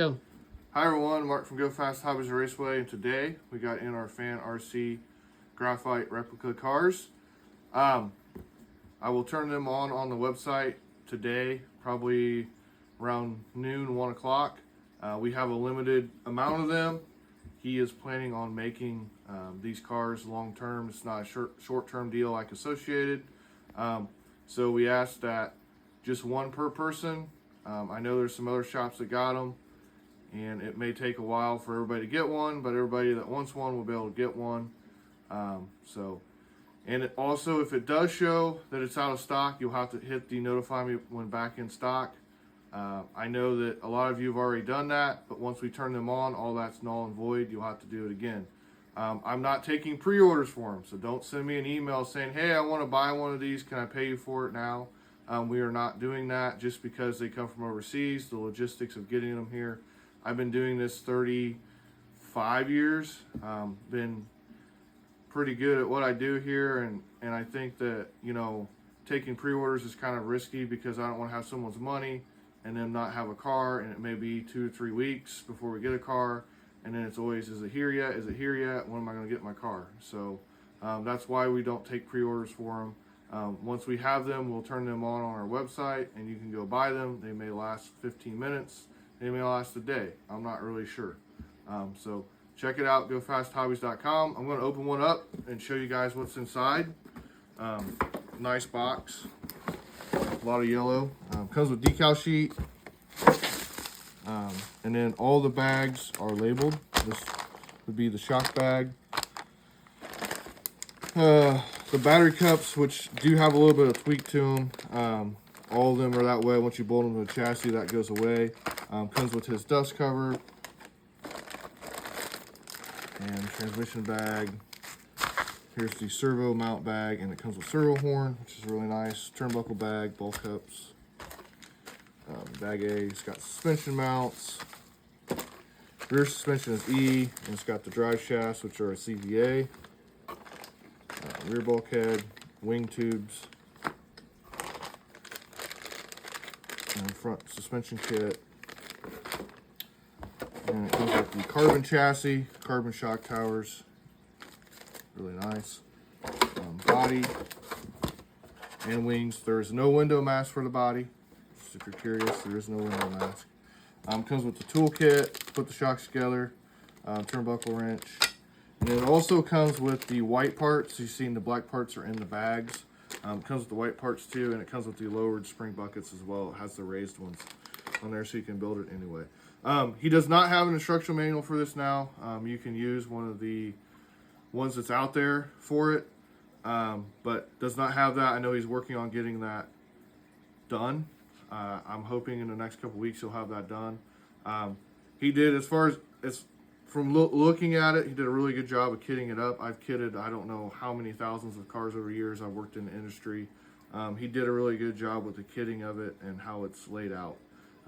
Go. Hi everyone, Mark from Go Fast Hobbies Raceway, and today we got in our Fan RC graphite replica cars. I will turn them on the website today, probably around noon, 1 o'clock. We have a limited amount of them. He is planning on making these cars long term. It's not a short term deal like Associated. So we asked that just one per person. I know there's some other shops that got them, and it may take a while for everybody to get one, but everybody that wants one will be able to get one. And it also, if it does show that it's out of stock, you'll have to hit the notify me when back in stock. I know that a lot of you have already done that, but once we turn them on, all that's null and void. You'll have to do it again. I'm not taking pre-orders for them, so don't send me an email saying, hey, I want to buy one of these. Can I pay you for it now? We are not doing that just because they come from overseas, the logistics of getting them here. I've been doing this 35 years, been pretty good at what I do here, and I think that, you know, taking pre-orders is kind of risky because I don't want to have someone's money and then not have a car, and it may be 2 to 3 weeks before we get a car, and then it's always, is it here yet? Is it here yet? When am I going to get my car? So that's why we don't take pre-orders for them. Once we have them, we'll turn them on our website, and you can go buy them. They may last 15 minutes. They may last a day. I'm not really sure. So check it out, gofasthobbies.com. I'm going to open one up and show you guys what's inside. Nice box. A lot of yellow. Comes with decal sheet. And then all the bags are labeled. This would be the shock bag. The battery cups, which do have a little bit of tweak to them. All of them are that way. Once you bolt them to the chassis, that goes away. Comes with his dust cover and transmission bag. Here's the servo mount bag, and it comes with servo horn, which is really nice. Turnbuckle bag, ball cups. Bag A, it's got suspension mounts. Rear suspension is E, and it's got the drive shafts, which are a CVA. Rear bulkhead, wing tubes, and front suspension kit. And it comes with the carbon chassis, carbon shock towers, really nice. Body and wings. There is no window mask for the body. Just if you're curious, there is no window mask. Comes with the toolkit to put the shocks together, turnbuckle wrench. And it also comes with the white parts. You've seen the black parts are in the bags. It comes with the white parts too, and it comes with the lowered spring buckets as well. It has the raised ones on there so you can build it anyway. He does not have an instructional manual for this now. You can use one of the ones that's out there for it, but does not have that. I know he's working on getting that done. I'm hoping in the next couple weeks he'll have that done. He did, as far as from looking at it, he did a really good job of kitting it up. I've kitted, I don't know how many thousands of cars over years. I've worked in the industry. He did a really good job with the kitting of it and how it's laid out.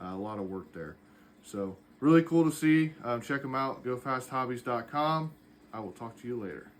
A lot of work there. So really cool to see. Check them out, gofasthobbies.com. I will talk to you later.